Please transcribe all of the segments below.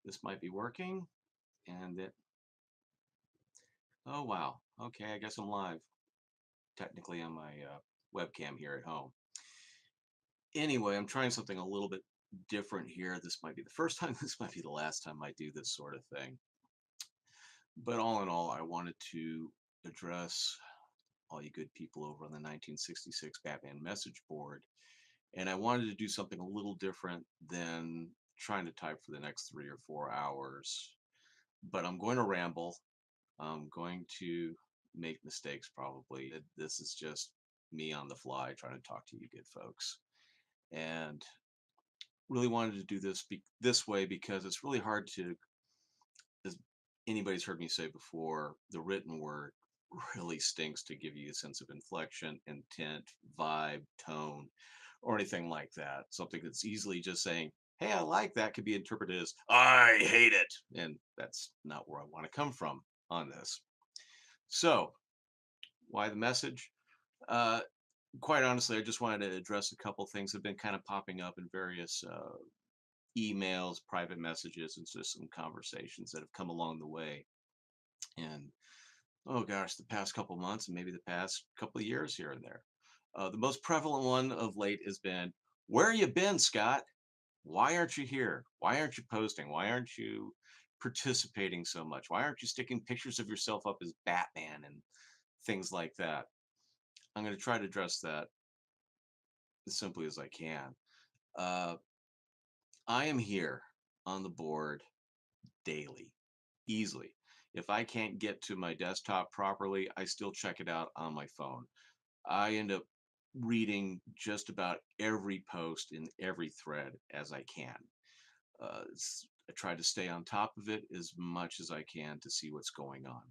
This might be working. And it, oh wow. Okay, I guess I'm live. Technically on my webcam here at home. Anyway, I'm trying something a little bit different here. This might be the first time, this might be the last time I do this sort of thing. But all in all, I wanted to address all you good people over on the 1966 Batman message board. And I wanted to do something a little different than trying to type for the next 3 or 4 hours. But I'm going to ramble. I'm going to make mistakes probably. This is just me on the fly trying to talk to you good folks. And really wanted to do this way because it's really hard to, as anybody's heard me say before, the written word really stinks to give you a sense of inflection, intent, vibe, tone, or anything like that. Something that's easily just saying, hey, I like that could be interpreted as, I hate it. And that's not where I want to come from on this. So, why the message? Uh, quite honestly, I just wanted to address a couple things that have been kind of popping up in various emails, private messages, and just some conversations that have come along the way. And oh gosh, the past couple months and maybe the past couple of years here and there. The most prevalent one of late has been, where you been, Scott? Why aren't you here? Why aren't you posting? Why aren't you participating so much? Why aren't you sticking pictures of yourself up as Batman and things like that? I'm going to try to address that as simply as I can. Uh, I am here on the board daily, easily. If I can't get to my desktop properly, I still check it out on my phone. I end up reading just about every post in every thread as I can. I try to stay on top of it as much as I can to see what's going on.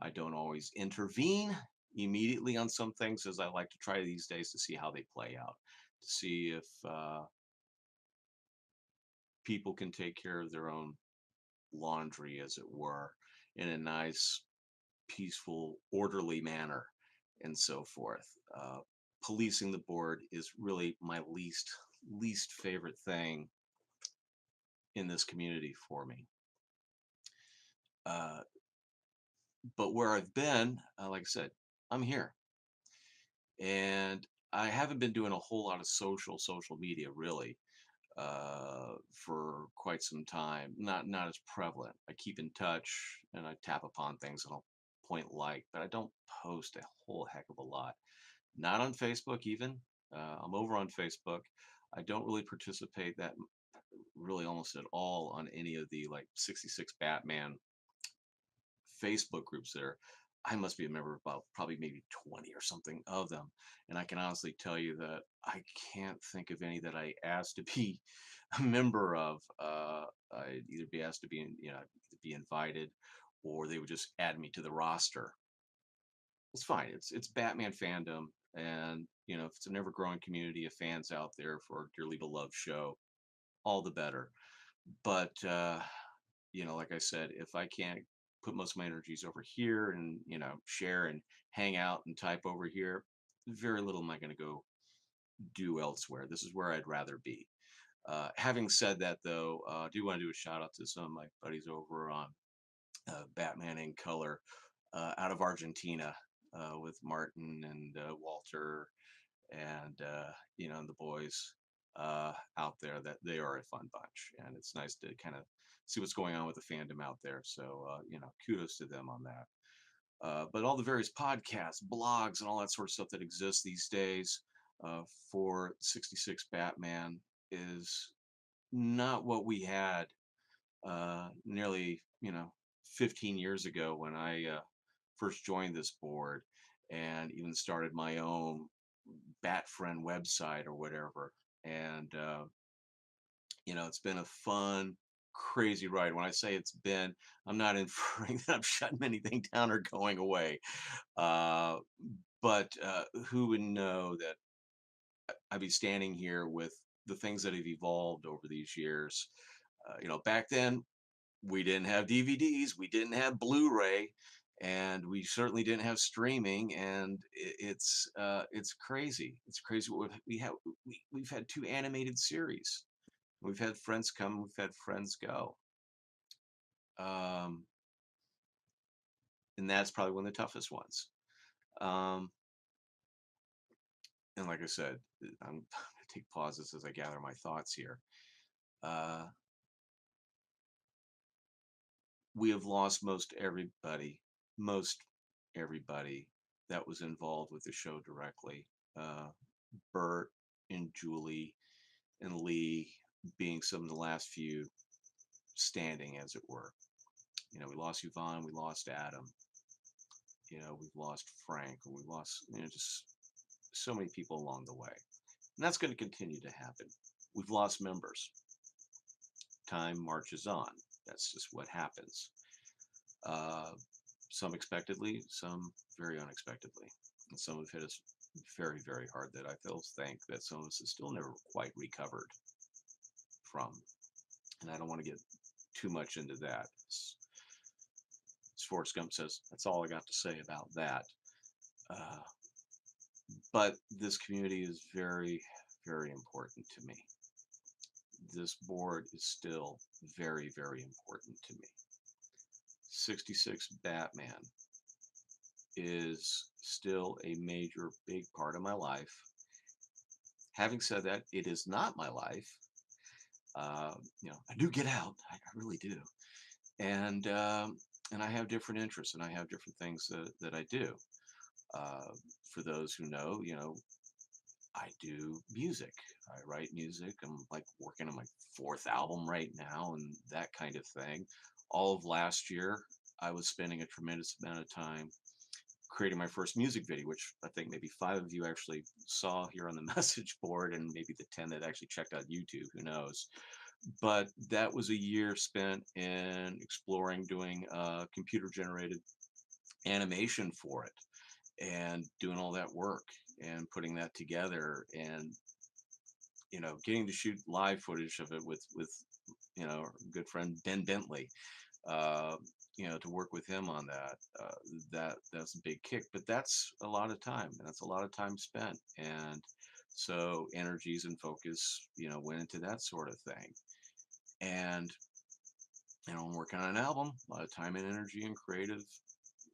I don't always intervene immediately on some things, as I like to try these days to see how they play out, to see if people can take care of their own laundry, as it were, in a nice, peaceful, orderly manner, and so forth. Policing the board is really my least favorite thing in this community for me. Uh, but where I've been, like I said, I'm here, and I haven't been doing a whole lot of social media really for quite some time. Not as prevalent. I keep in touch and I tap upon things and I'll point like, but I don't post a whole heck of a lot. Not on Facebook even. I'm over on Facebook. I don't really participate that really almost at all on any of the like 66 Batman Facebook groups there. I must be a member of about probably maybe 20 or something of them. And I can honestly tell you that I can't think of any that I asked to be a member of. I'd either be asked to be, be invited, or they would just add me to the roster. It's fine. It's Batman fandom, and if it's an ever growing community of fans out there for a dearly beloved show, all the better. But like I said, if I can't put most of my energies over here and share and hang out and type over here, very little am I going to go do elsewhere. This is where I'd rather be. Having said that, though, I do want to do a shout out to some of my buddies over on Batman in Color out of Argentina with Martin and Walter and and the boys out there. That they are a fun bunch, and it's nice to kind of see what's going on with the fandom out there. So kudos to them on that. But all the various podcasts, blogs, and all that sort of stuff that exists these days for 66 Batman is not what we had nearly 15 years ago when I first joined this board and even started my own Bat Friend website or whatever. And it's been a fun, crazy ride. When I say it's been, I'm not inferring that I'm shutting anything down or going away. Uh, but who would know that I'd be standing here with the things that have evolved over these years? Back then we didn't have DVDs, we didn't have Blu-ray, and we certainly didn't have streaming. And it's crazy. It's crazy. What we've had two animated series. We've had friends come, we've had friends go. Um, and that's probably one of the toughest ones. Um, and like I said, I'm going to take pauses as I gather my thoughts here. Uh, we have lost most everybody that was involved with the show directly. Uh, Bert and Julie and Lee being some of the last few standing, as it were. We lost Yvonne, we lost Adam, we've lost Frank, and we've lost, just so many people along the way. And that's going to continue to happen. We've lost members. Time marches on. That's just what happens. Uh, some expectedly, some very unexpectedly. And some have hit us very, very hard that I feel think that some of us have still never quite recovered from. And I don't want to get too much into that. As Forrest Gump says, that's all I got to say about that. Uh, but this community is very, very important to me. This board is still very, very important to me. 66 Batman is still a major, big part of my life. Having said that, it is not my life. I do get out, I really do, and I have different interests and I have different things that I do. Uh, for those who know, I do music. I write music. I'm like working on my fourth album right now and that kind of thing. All of last year, I was spending a tremendous amount of time creating my first music video, which I think maybe 5 of you actually saw here on the message board, and maybe the 10 that actually checked out YouTube, who knows. But that was a year spent in exploring doing computer generated animation for it and doing all that work and putting that together and getting to shoot live footage of it with our good friend Ben Bentley, uh, to work with him on that. That's a big kick, but that's a lot of time, and that's a lot of time spent, and so energies and focus, went into that sort of thing. And I'm working on an album. A lot of time and energy and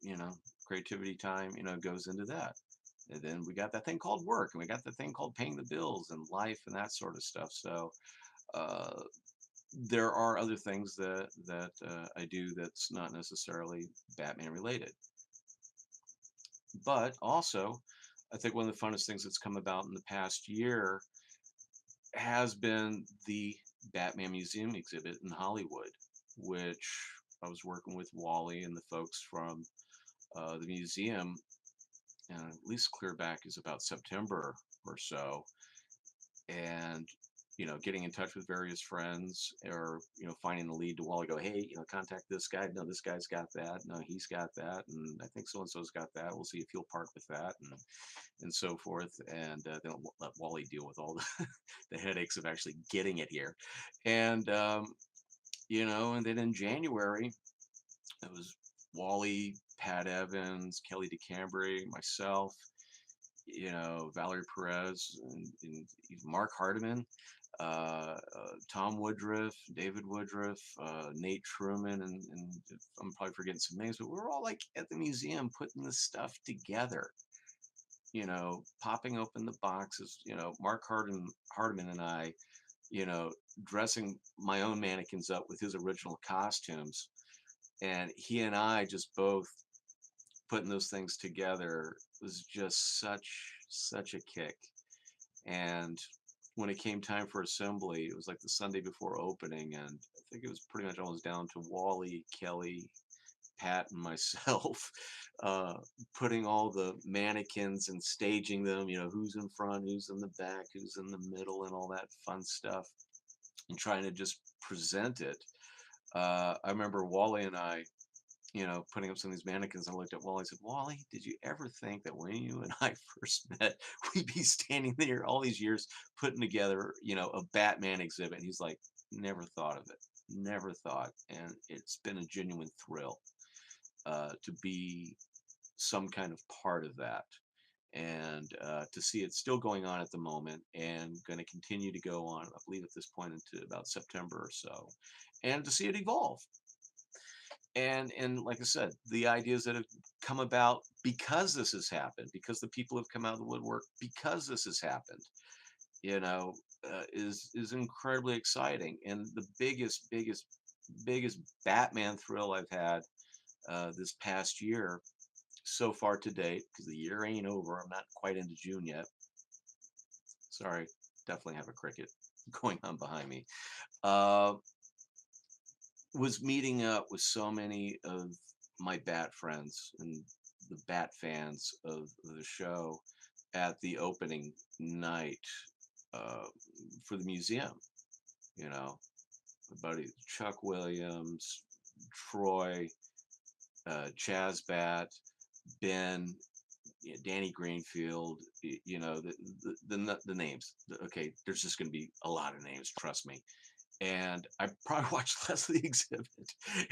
you know, creativity time, goes into that. And then we got that thing called work, and we got the thing called paying the bills and life and that sort of stuff. So uh, there are other things that I do that's not necessarily Batman related. But also, I think one of the funnest things that's come about in the past year has been the Batman Museum exhibit in Hollywood, which I was working with Wally and the folks from the museum, and at least clear back is about September or so, and getting in touch with various friends, or finding the lead to Wally, go, hey, contact this guy. No, this guy's got that. No, he's got that, and I think so and so's got that. We'll see if he'll park with that, and so forth. And then let Wally deal with all the the headaches of actually getting it here, and and then in January it was Wally, Pat Evans, Kelly DeCambry, myself, Valerie Perez, and Mark Hardiman, Tom Woodruff, David Woodruff, Nate Truman, and I'm probably forgetting some names, but we're all like at the museum putting this stuff together, popping open the boxes, Mark Hardiman and I, dressing my own mannequins up with his original costumes. And he and I just both putting those things together was just such a kick. And when it came time for assembly, it was like the Sunday before opening, and I think it was pretty much almost down to Wally, Kelly, Pat, and myself, uh, putting all the mannequins and staging them, who's in front, who's in the back, who's in the middle, and all that fun stuff, and trying to just present it. I remember Wally and I, putting up some of these mannequins. I looked at Wally. I said, Wally, did you ever think that when you and I first met, we'd be standing there all these years putting together, a Batman exhibit? And he's like, never thought of it. Never thought. And it's been a genuine thrill to be some kind of part of that. And to see it still going on at the moment and going to continue to go on, I believe at this point into about September or so, and to see it evolve. And like I said, the ideas that have come about because this has happened, because the people have come out of the woodwork because this has happened, you know, is incredibly exciting. And the biggest Batman thrill I've had this past year so far to date, because the year ain't over. I'm not quite into June yet. Sorry, definitely have a cricket going on behind me. Uh, was meeting up with so many of my Bat friends and the Bat fans of the show at the opening night uh, for the museum. You know, my buddy Chuck Williams, Troy, Chaz Bat, Ben, Danny Greenfield. You know, the names. Okay, there's just going to be a lot of names. Trust me. And I probably watched less of the exhibit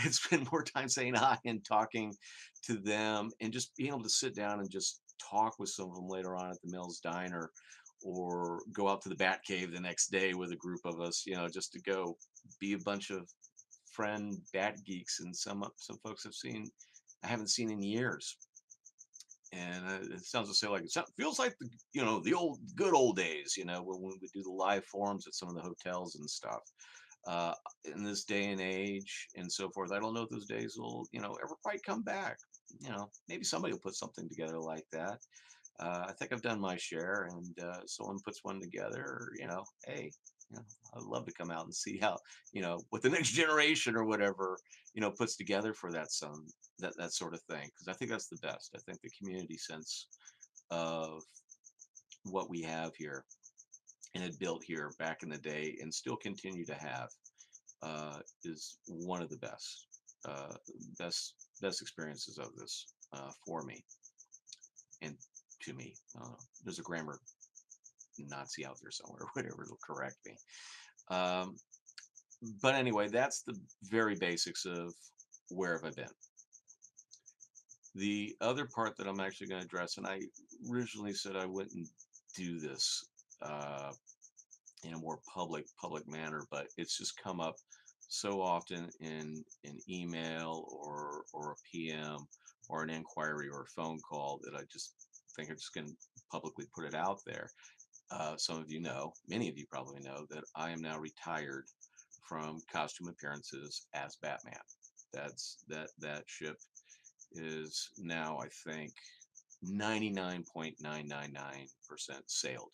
and spend more time saying hi and talking to them and just being able to sit down and just talk with some of them later on at the Mills Diner or go out to the Bat Cave the next day with a group of us, just to go be a bunch of friend bat geeks. And some folks I haven't seen in years. And it sounds to say like feels like the old good old days, when we do the live forums at some of the hotels and stuff. uh, in this day and age and so forth. I don't know if those days will, ever quite come back. Maybe somebody will put something together like that. I think I've done my share, and someone puts one together. Hey, I'd love to come out and see how, what the next generation or whatever, puts together for that sort of thing. Because I think that's the best. I think the community sense of what we have here and had built here back in the day and still continue to have is one of the uh, best experiences of this for me and to me. There's a grammar Nazi out there somewhere, whatever will correct me. Um, but anyway, that's the very basics of where have I been. The other part that I'm actually going to address, and I originally said I wouldn't do this in a more public manner, but it's just come up so often in an email or a PM or an inquiry or a phone call that I just think I'm just going to publicly put it out there. Some of you know, many of you probably know that I am now retired from costume appearances as Batman. That ship is now, I think, 99.999% sailed.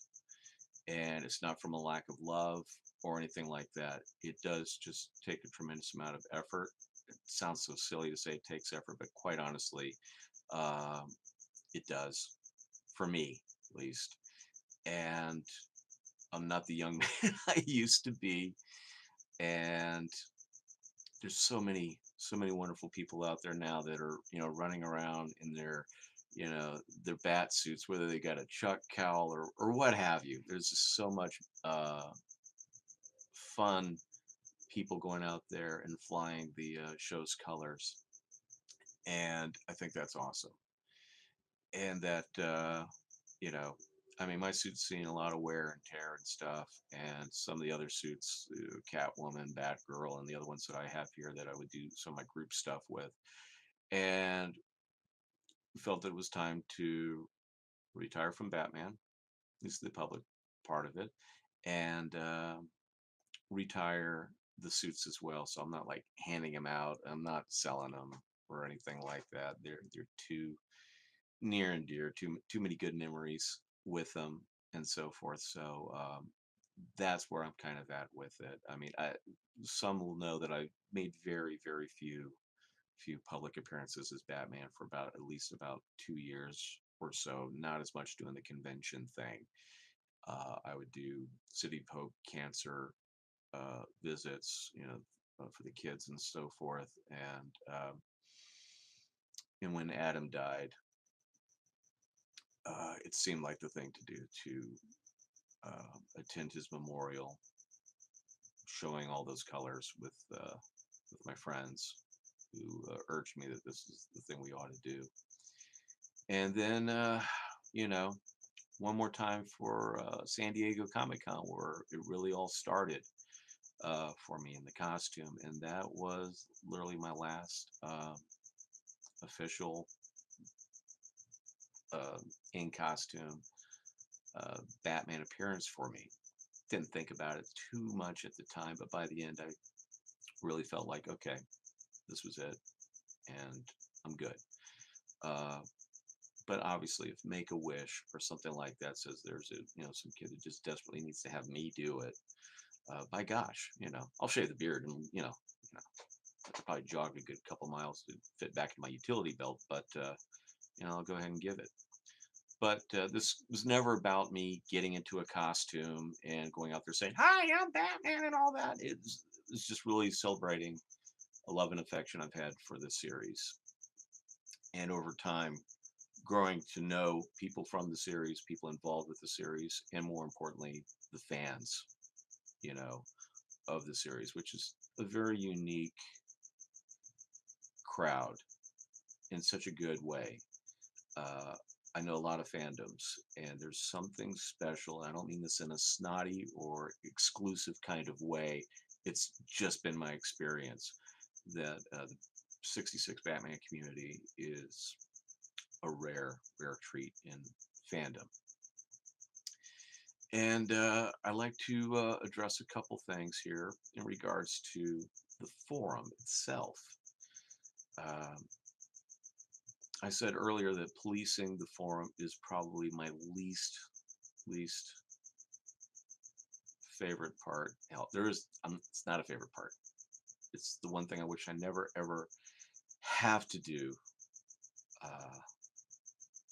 And it's not from a lack of love or anything like that. It does just take a tremendous amount of effort. It sounds so silly to say it takes effort, but quite honestly, um, it does for me at least. And I'm not the young man I used to be. And there's so many wonderful people out there now that are running around in their bat suits, whether they got a chuck cowl or what have you. There's just so much fun people going out there and flying the show's colors, and I think that's awesome. And that you know I mean, my suit's seen a lot of wear and tear and stuff, and some of the other suits, Catwoman, Batgirl, and the other ones that I have here that I would do some of my group stuff with, and felt that it was time to retire from Batman, at least the public part of it, and retire the suits as well. So I'm not like handing them out. I'm not selling them or anything like that. They're too near and dear, too many good memories with them and so forth. So that's where I'm kind of at with it. I mean, some will know that I made very few public appearances as Batman for about at least about 2 years or so. Not as much doing the convention thing. I would do City of Hope cancer visits, for the kids and so forth. And when Adam died, it seemed like the thing to do to attend his memorial, showing all those colors with my friends who urged me that this is the thing we ought to do. And then, you know, one more time for San Diego Comic Con, where it really all started. for me in the costume, and that was literally my last official uh, in costume Batman appearance for me. Didn't think about it too much at the time, but by the end, I really felt like, okay, this was it, and I'm good. Uh, but obviously, if Make a Wish or something like that says there's a some kid that just desperately needs to have me do it, by gosh, I'll shave the beard and I could probably jog a good couple miles to fit back in my utility belt, but I'll go ahead and give it. But this was never about me getting into a costume and going out there saying, "Hi, I'm Batman," and all that. It's just really celebrating a love and affection I've had for this series, and over time, growing to know people from the series, people involved with the series, and more importantly, the fans, you know, of the series, which is a very unique crowd in such a good way. Uh, I know a lot of fandoms, and there's something special. And I don't mean this in a snotty or exclusive kind of way. It's just been my experience that the 66 Batman community is a rare, rare treat in fandom. And I like to address a couple things here in regards to the forum itself. Um, I said earlier that policing the forum is probably my least favorite part. Hell, it's not a favorite part. It's the one thing I wish I never ever have to do uh,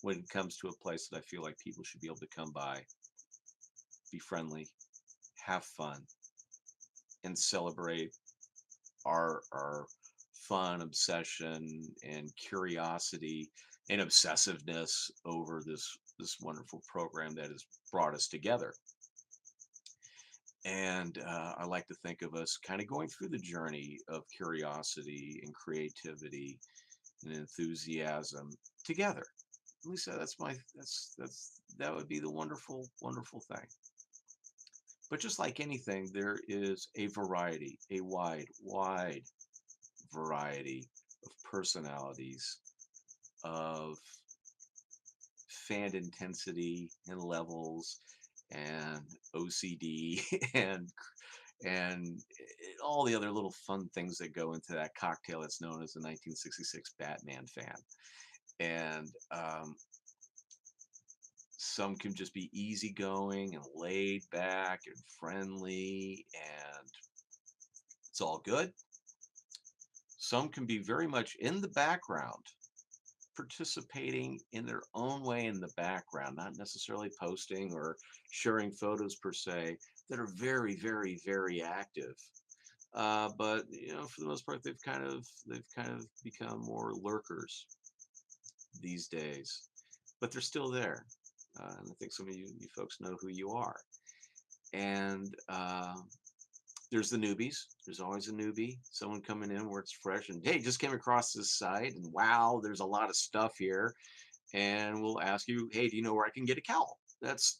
when it comes to a place that I feel like people should be able to come by, be friendly, have fun, and celebrate our fun, obsession, and curiosity and obsessiveness over this wonderful program that has brought us together. And I like to think of us kind of going through the journey of curiosity and creativity and enthusiasm together. At least that would be the wonderful, wonderful thing. But just like anything, there is a variety, a wide variety of personalities, of fan intensity and levels, and OCD, and and all the other little fun things that go into that cocktail that's known as the 1966 Batman fan. And some can just be easygoing and laid back and friendly, and it's all good. Some can be very much in the background, participating in their own way in the background, not necessarily posting or sharing photos per se, that are very, very, very active. But for the most part, they've kind of become more lurkers these days, but they're still there. And I think some of you folks know who you are. And there's the newbies. There's always a newbie, someone coming in where it's fresh and, hey, just came across this site and wow, there's a lot of stuff here. And we'll ask you, hey, do you know where I can get a cowl? That's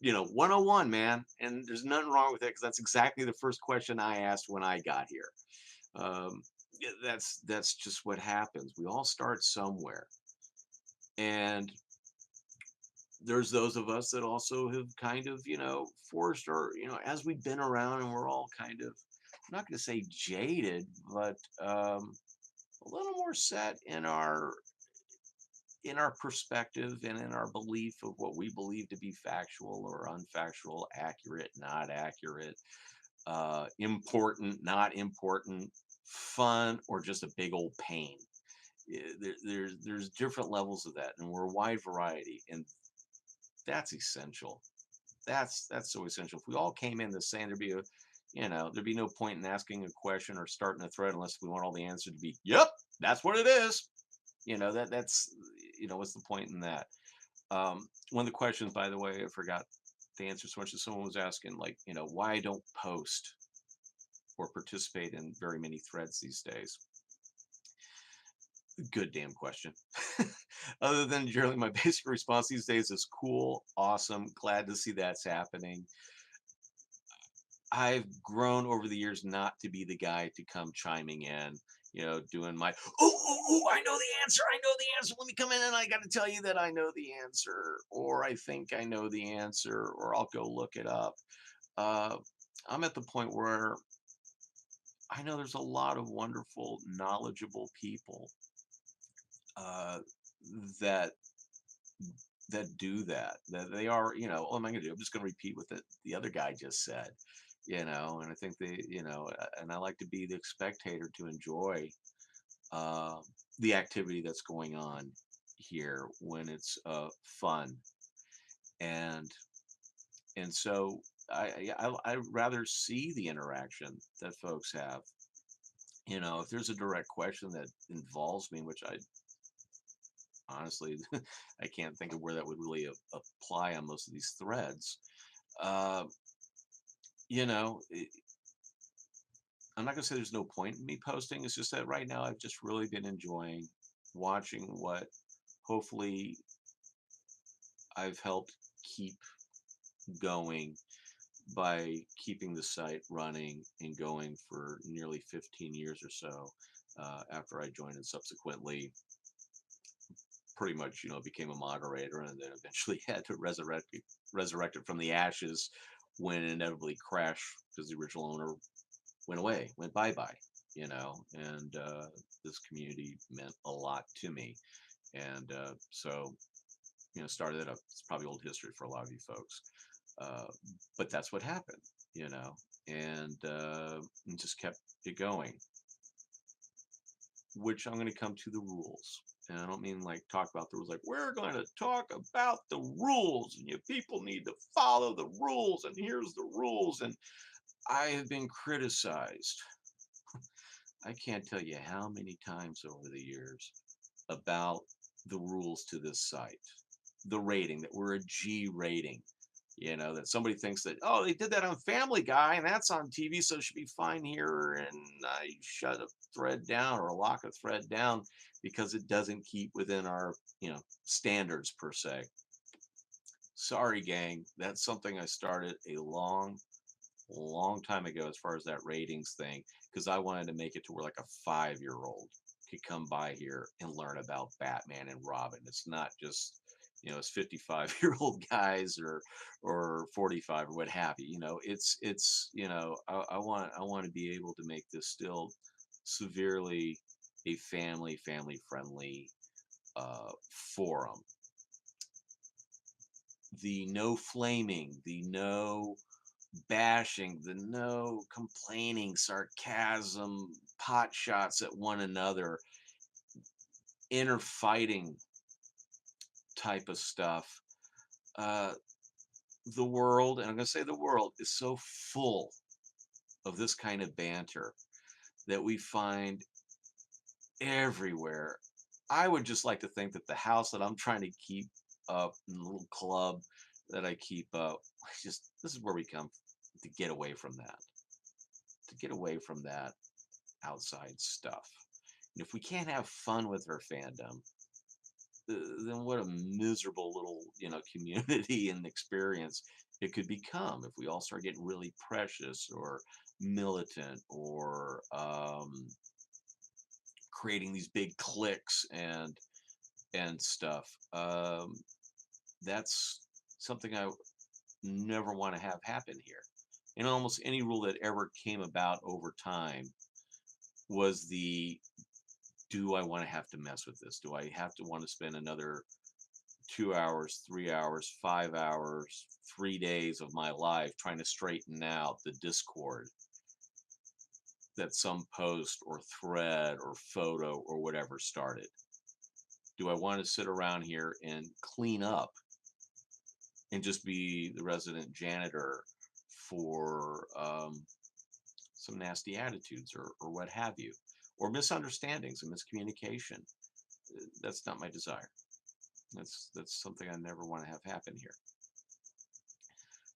101, man. And there's nothing wrong with it, because that's exactly the first question I asked when I got here. Yeah, that's just what happens. We all start somewhere. And there's those of us that also have kind of, forced, or, as we've been around and we're all kind of, I'm not going to say jaded, but a little more set in our perspective and in our belief of what we believe to be factual or unfactual, accurate, not accurate, important, not important, fun, or just a big old pain. There's different levels of that, and we're a wide variety, and that's essential. That's so essential. If we all came in the same, there'd be no point in asking a question or starting a thread unless we want all the answers to be, yep, that's what it is. What's the point in that? One of the questions, by the way, I forgot to answer so much, as someone was asking, like, why I don't post or participate in very many threads these days. Good damn question. Other than generally my basic response these days is cool, awesome, glad to see that's happening. I've grown over the years not to be the guy to come chiming in, doing my, oh, I know the answer. I know the answer. Let me come in and I got to tell you that I know the answer, or I think I know the answer, or I'll go look it up. Uh, I'm at the point where I know there's a lot of wonderful, knowledgeable people uh, that do that. That they are, what am I going to do? I'm just going to repeat what the other guy just said, and I think and I like to be the spectator to enjoy uh, the activity that's going on here when it's fun, and so I rather see the interaction that folks have. If there's a direct question that involves me, which I honestly I can't think of where that would really apply on most of these threads. Uh, you know, i- I'm not gonna say there's no point in me posting. It's just that right now I've just really been enjoying watching what hopefully I've helped keep going by keeping the site running and going for nearly 15 years or so after I joined and subsequently pretty much became a moderator and then eventually had to resurrect it from the ashes when it inevitably crashed because the original owner went away, went bye-bye, and this community meant a lot to me. And so, started it up. It's probably old history for a lot of you folks. Uh, but that's what happened, you know, and just kept it going, which I'm going to come to the rules. And I don't mean like talk about the rules, like we're going to talk about the rules and you people need to follow the rules and here's the rules. And I have been criticized. I can't tell you how many times over the years about the rules to this site, the rating, that we're a G rating. That somebody thinks that, oh, they did that on Family Guy and that's on TV, so it should be fine here. And I shut a thread down or lock a thread down because it doesn't keep within our, standards per se. Sorry, gang. That's something I started a long time ago as far as that ratings thing, because I wanted to make it to where like a 5-year-old could come by here and learn about Batman and Robin. It's not just it's 55-year-old guys or 45 or what have you. It's I want to be able to make this still severely a family friendly forum. The no flaming, the no bashing, the no complaining, sarcasm, pot shots at one another, inner fighting type of stuff. Uh, the world, and I'm going to say the world, is so full of this kind of banter that we find everywhere. I would just like to think that the house that I'm trying to keep up, and the little club that I keep up, just this is where we come to get away from that, outside stuff. And if we can't have fun with our fandom, then what a miserable little, community and experience it could become if we all start getting really precious or militant or creating these big cliques and stuff. That's something I never want to have happen here. And almost any rule that ever came about over time was the, do I want to have to mess with this? Do I have to want to spend another 2 hours, 3 hours, 5 hours, 3 days of my life trying to straighten out the discord that some post or thread or photo or whatever started? Do I want to sit around here and clean up and just be the resident janitor for some nasty attitudes or what have you, or misunderstandings and miscommunication? That's not my desire. That's something I never want to have happen here.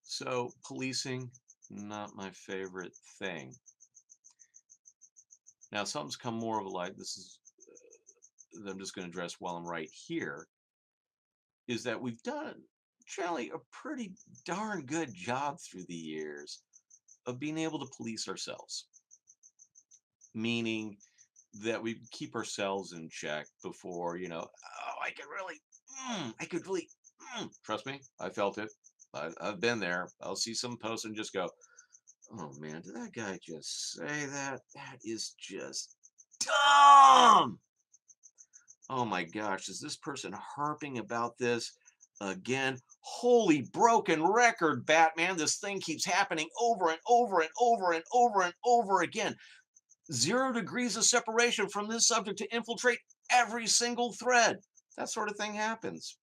So policing, not my favorite thing. Now something's come more of a light. This is that I'm just going to address while I'm right here. Is that we've done generally a pretty darn good job through the years of being able to police ourselves, meaning that we keep ourselves in check before, oh, I could really, trust me, I felt it. I've been there. I'll see some posts and just go, oh man, did that guy just say that? That is just dumb. Oh my gosh, is this person harping about this again? Holy broken record, Batman. This thing keeps happening over and over and over and over and over again. 0 degrees of separation from this subject to infiltrate every single thread. That sort of thing happens.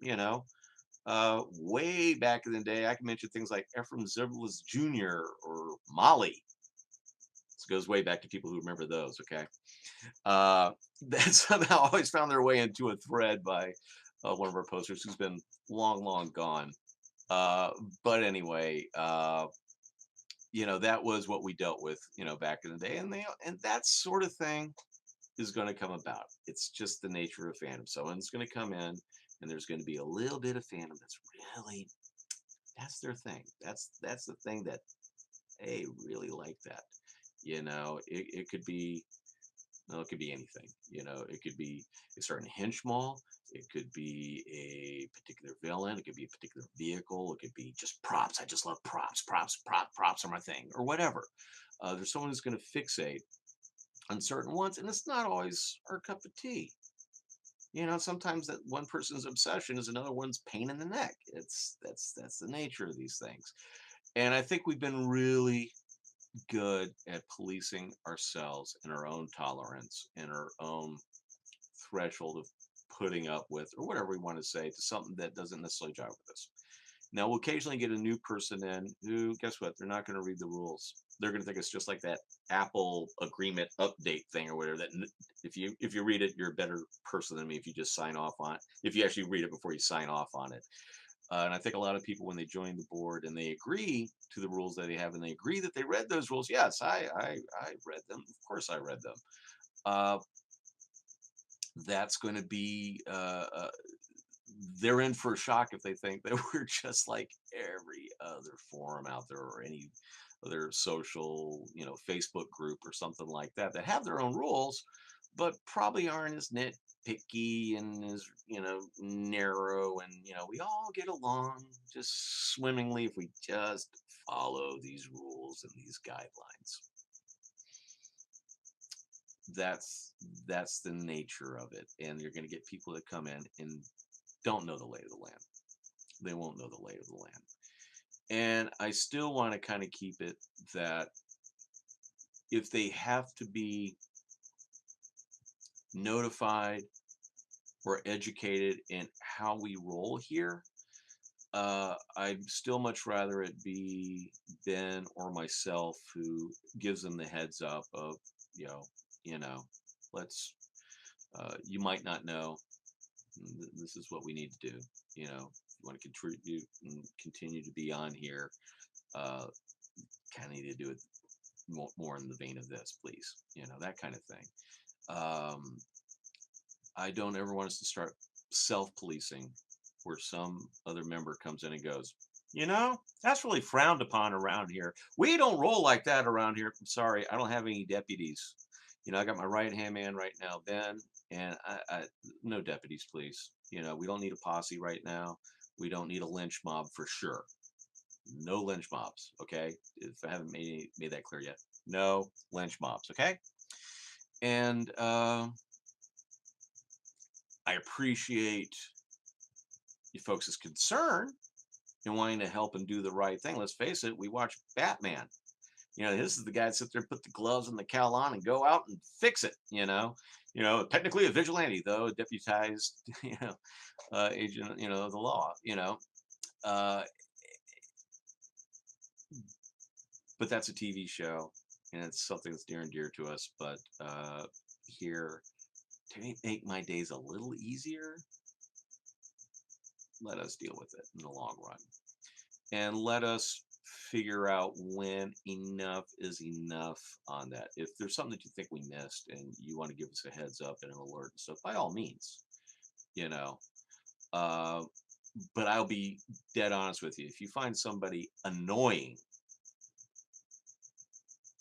Way back in the day, I can mention things like Ephraim Zimbalist Jr. or Molly. This goes way back to people who remember those, okay? uh, that somehow always found their way into a thread by one of our posters who's been long, long gone. Uh, but anyway, that was what we dealt with, back in the day, and that sort of thing is going to come about. It's just the nature of fandom. Someone's going to come in, and there's going to be a little bit of fandom that's their thing. That's the thing that they really like that. It could be. No, it could be anything. It could be a certain hench mall. It could be a particular villain. It could be a particular vehicle. It could be just props. I just love props. Props are my thing, or whatever. There's someone who's going to fixate on certain ones, and it's not always our cup of tea. Sometimes that one person's obsession is another one's pain in the neck. That's the nature of these things, and I think we've been really good at policing ourselves and our own tolerance and our own threshold of putting up with, or whatever we want to say, to something that doesn't necessarily jive with us. Now, we'll occasionally get a new person in who, guess what? They're not going to read the rules. They're going to think it's just like that Apple agreement update thing or whatever. That if you read it, you're a better person than me if you just sign off on it. If you actually read it before you sign off on it. And I think a lot of people, when they join the board and they agree to the rules that they have, and they agree that they read those rules, yes, I read them. Of course, I read them. Uh, that's going to be they're in for a shock if they think that we're just like every other forum out there, or any other social, Facebook group or something like that have their own rules, but probably aren't as nitpicky and as narrow, and we all get along just swimmingly if we just follow these rules and these guidelines. That's the nature of it, and you're going to get people that come in and don't know the lay of the land. They won't know the lay of the land. And I still want to kind of keep it that if they have to be notified or educated in how we roll here, I'd still much rather it be Ben or myself who gives them the heads up of, let's, you might not know, this is what we need to do. If you want to contribute and continue to be on here, kind of need to do it more in the vein of this, please. That kind of thing. I don't ever want us to start self-policing where some other member comes in and goes, that's really frowned upon around here. We don't roll like that around here. I'm sorry, I don't have any deputies. I got my right-hand man right now, Ben, and I no deputies, please. We don't need a posse right now. We don't need a lynch mob for sure. No lynch mobs, okay? If I haven't made that clear yet. No lynch mobs, okay? And I appreciate you folks' concern and wanting to help and do the right thing. Let's face it, we watch Batman. This is the guy that sits there and put the gloves and the cowl on and go out and fix it. Technically a vigilante, though, a deputized, agent, of the law. But that's a TV show, and it's something that's near and dear to us. But here, to make my days a little easier, let us deal with it in the long run, and let us figure out when enough is enough on that. If there's something that you think we missed and you want to give us a heads up and an alert and stuff, by all means, but I'll be dead honest with you. If you find somebody annoying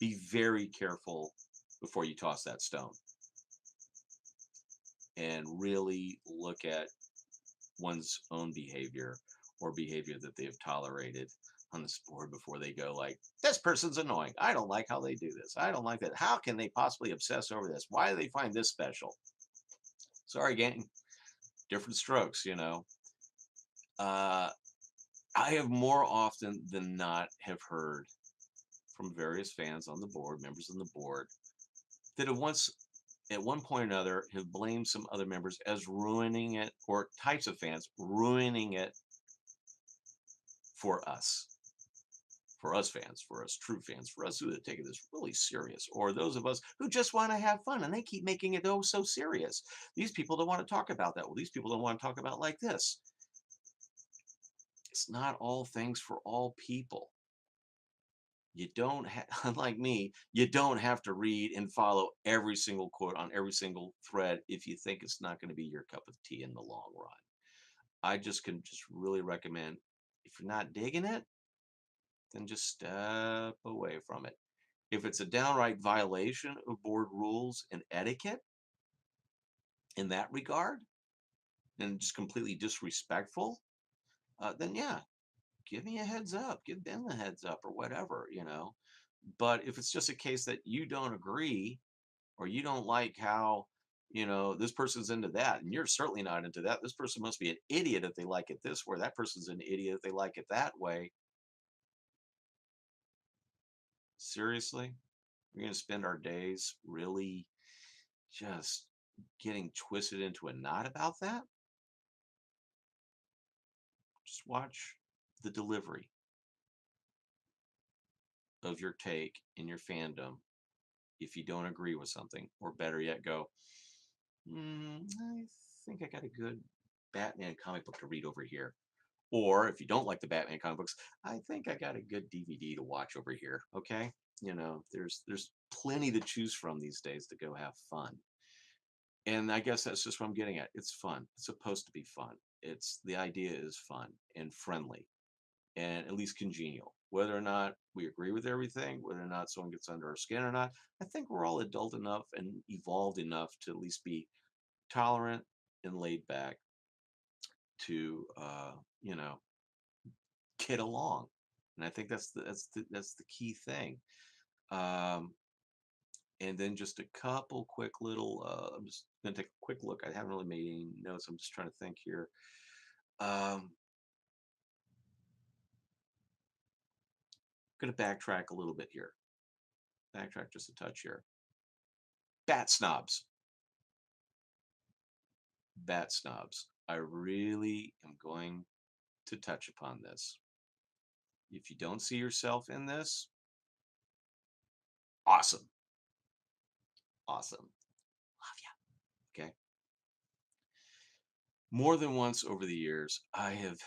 be very careful before you toss that stone and really look at one's own behavior or behavior that they've tolerated on this board before they go like, this person's annoying. I don't like how they do this. I don't like that. How can they possibly obsess over this? Why do they find this special? Sorry, gang. Different strokes, you know. Uh, I have more often than not have heard from various fans on the board, members on the board, that have once, at one point or another, have blamed some other members as ruining it, or types of fans ruining it for us. For us fans, for us true fans, for us who have taken this really serious, or those of us who just want to have fun and they keep making it oh so serious. These people don't want to talk about that. Well, these people don't want to talk about like this. It's not all things for all people. You don't have, unlike me, you don't have to read and follow every single quote on every single thread if you think it's not going to be your cup of tea in the long run. I just can just really recommend, if you're not digging it, then just step away from it. If it's a downright violation of board rules and etiquette in that regard, and just completely disrespectful, then yeah, give me a heads up, give them a heads up or whatever, you know. But if it's just a case that you don't agree or you don't like how, you know, this person's into that and you're certainly not into that, this person must be an idiot if they like it this way, that person's an idiot if they like it that way. Seriously? We're going to spend our days really just getting twisted into a knot about that? Just watch the delivery of your take in your fandom if you don't agree with something, or better yet, go, I think I got a good Batman comic book to read over here. Or if you don't like the Batman comic books, I think I got a good DVD to watch over here. Okay, you know, there's plenty to choose from these days to go have fun. And I guess that's just what I'm getting at. It's fun. It's supposed to be fun. It's the idea is fun and friendly and at least congenial. Whether or not we agree with everything, whether or not someone gets under our skin or not, I think we're all adult enough and evolved enough to at least be tolerant and laid back to, you know, get along. And I think that's the key thing. Um, and then just a couple quick little. I'm just gonna take a quick look. I haven't really made any notes. I'm just trying to think here. Um, gonna backtrack a little bit here. Backtrack just a touch here. Bat snobs. Bat snobs. I really am going to touch upon this. If you don't see yourself in this, awesome. Awesome. Love you. Okay. More than once over the years, I have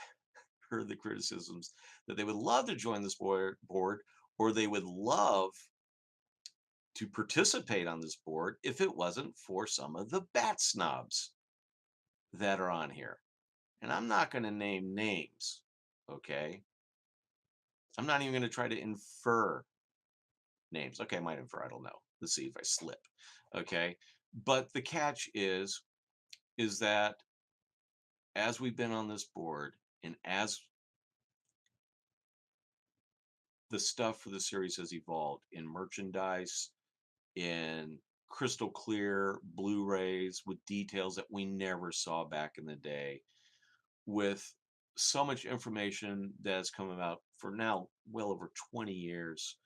heard the criticisms that they would love to join this board, or they would love to participate on this board if it wasn't for some of the bat snobs that are on here. And I'm not going to name names, okay? I'm not even going to try to infer names. Okay, I might infer, I don't know. Let's see if I slip, okay? But the catch is that as we've been on this board and as the stuff for the series has evolved in merchandise, in crystal clear Blu-rays with details that we never saw back in the day, with so much information that's come about for now well over 20 years,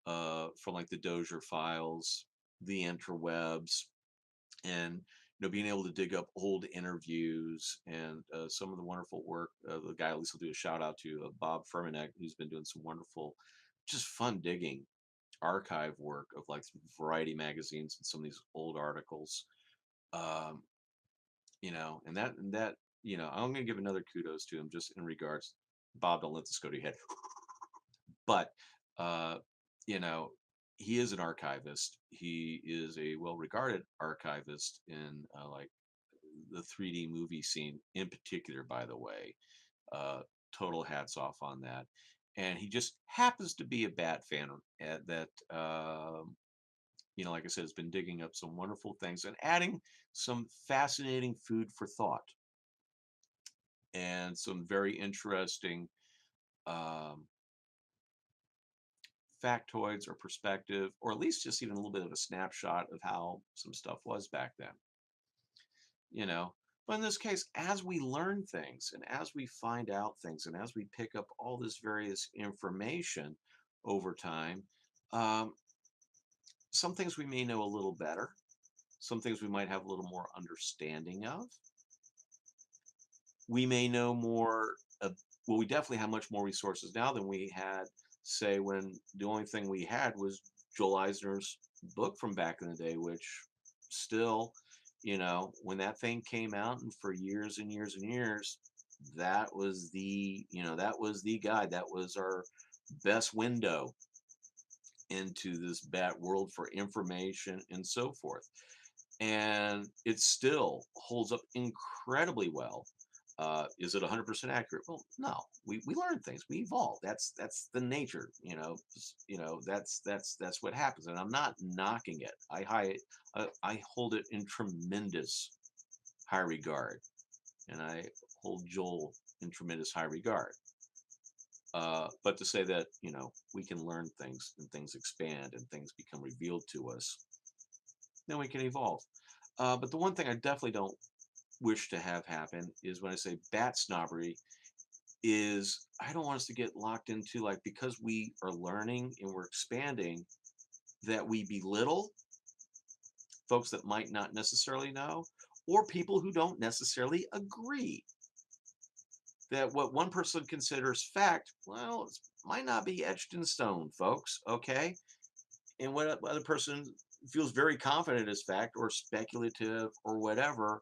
from like the Dozier files, the interwebs, and being able to dig up old interviews and some of the wonderful work. The guy, at least I'll do a shout out to, Bob Fermanek, who's been doing some wonderful, just fun digging archive work of like variety magazines and some of these old articles. Um, and that, I'm gonna give another kudos to him just in regards. Bob, don't let this go to your head. But uh, you know, he is an archivist. He is a well-regarded archivist in like the 3D movie scene in particular, by the way. Uh, Total hats off on that. and he just happens to be a Bat fan that like I said, has been digging up some wonderful things and adding some fascinating food for thought and some very interesting um, factoids or perspective, or at least just even a little bit of a snapshot of how some stuff was back then. you know. But in this case, as we learn things and as we find out things and as we pick up all this various information over time, um, some things we may know a little better, some things we might have a little more understanding of. We may know more, well, we definitely have much more resources now than we had, say, when the only thing we had was Joel Eisner's book from back in the day, which still, when that thing came out and for years and years and years, that was the guide. That was our best window into this bat world for information and so forth. And it still holds up incredibly well. Is it 100% accurate? Well, no. We learn things. We evolve. That's the nature. That's what happens. And I'm not knocking it. I hold it in tremendous high regard, and I hold Joel in tremendous high regard. But to say that we can learn things and things expand and things become revealed to us, then we can evolve. But the one thing I definitely don't wish to have happen is when I say bat snobbery is I don't want us to get locked into, like, because we are learning and we're expanding, that we belittle folks that might not necessarily know, or people who don't necessarily agree that what one person considers fact, well, it might not be etched in stone, folks. Okay. And what other person feels very confident is fact or speculative or whatever,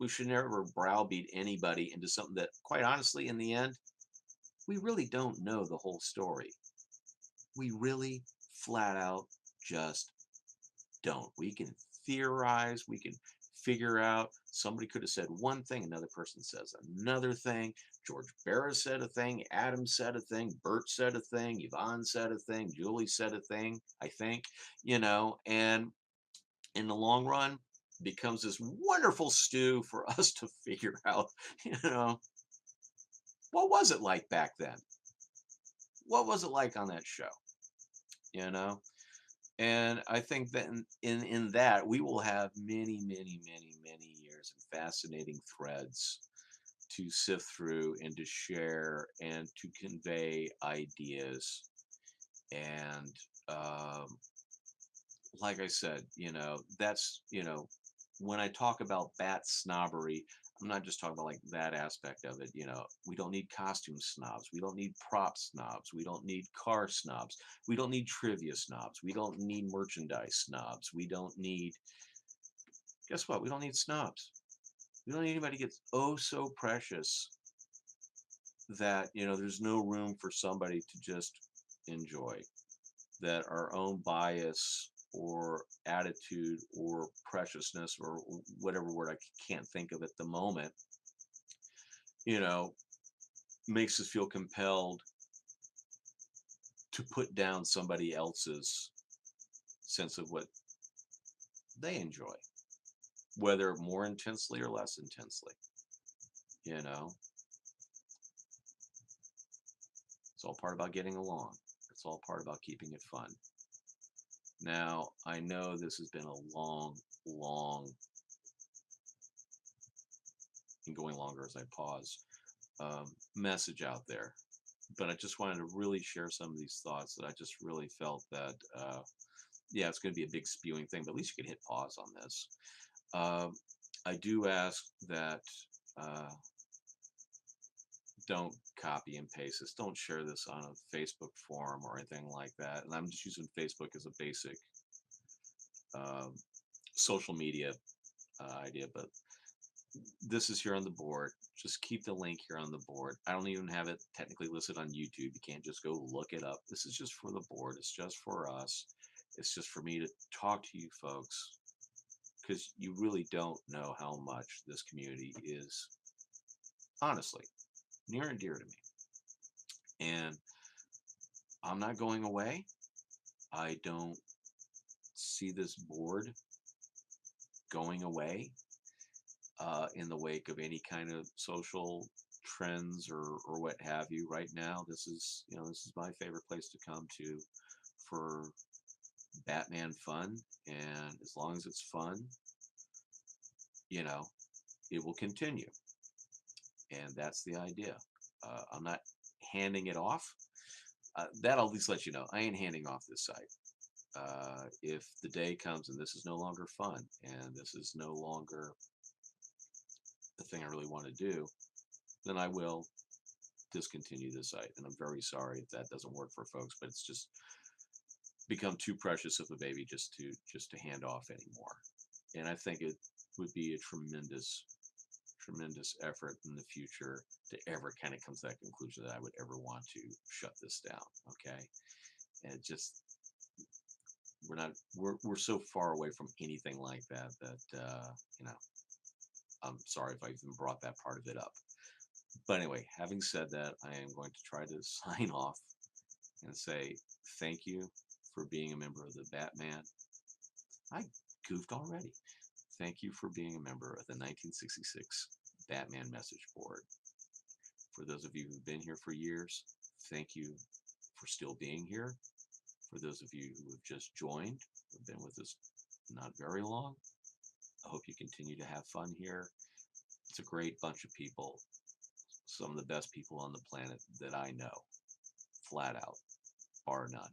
we should never browbeat anybody into something that, quite honestly, in the end, we really don't know the whole story. We really flat out just don't. We can theorize, we can figure out somebody could have said one thing, another person says another thing. George Barris said a thing, Adam said a thing, Bert said a thing, Yvonne said a thing, Julie said a thing, I think, and in the long run becomes this wonderful stew for us to figure out, you know, what was it like back then? What was it like on that show? You know? And I think that in that we will have many, many, many, many years of fascinating threads to sift through and to share and to convey ideas. And like I said, when I talk about bat snobbery, I'm not just talking about like that aspect of it. We don't need costume snobs. We don't need prop snobs. We don't need car snobs. We don't need trivia snobs. We don't need merchandise snobs. We don't need, guess what? We don't need snobs. We don't need anybody who gets oh so precious that, there's no room for somebody to just enjoy, that our own bias or attitude or preciousness or whatever word I can't think of at the moment, you know, makes us feel compelled to put down somebody else's sense of what they enjoy, whether more intensely or less intensely. You know, it's all part about getting along. It's all part about keeping it fun. Now, I know this has been a long, long, and going longer as I pause, message out there. But I just wanted to really share some of these thoughts that I just really felt that, yeah, it's going to be a big spewing thing, but at least you can hit pause on this. I do ask that don't copy and paste this. Don't share this on a Facebook forum or anything like that. And I'm just using Facebook as a basic um, social media idea, but this is here on the board. Just keep the link here on the board. I don't even have it technically listed on YouTube. You can't just go look it up. This is just for the board. It's just for us. It's just for me to talk to you folks, because you really don't know how much this community is, honestly, near and dear to me. And I'm not going away. I don't see this board going away in the wake of any kind of social trends or what have you. Right now, this is my favorite place to come to for Batman fun, and as long as it's fun, you know, it will continue, and that's the idea. I'm not handing it off. That I'll at least let you know. I ain't handing off this site. If the day comes and this is no longer fun and this is no longer the thing I really want to do, then I will discontinue the site. And I'm very sorry if that doesn't work for folks, but it's just become too precious of a baby just to hand off anymore. And I think it would be a tremendous effort in the future to ever kind of come to that conclusion that I would ever want to shut this down. Okay. And it just we're so far away from anything like that that you know, I'm sorry if I even brought that part of it up. But anyway, having said that, I am going to try to sign off and say thank you for being a member of the Batman. I goofed already. Thank you for being a member of the 1966 Batman Message Board. For those of you who've been here for years, thank you for still being here. For those of you who have just joined, who've been with us not very long, I hope you continue to have fun here. It's a great bunch of people, some of the best people on the planet that I know, flat out, bar none.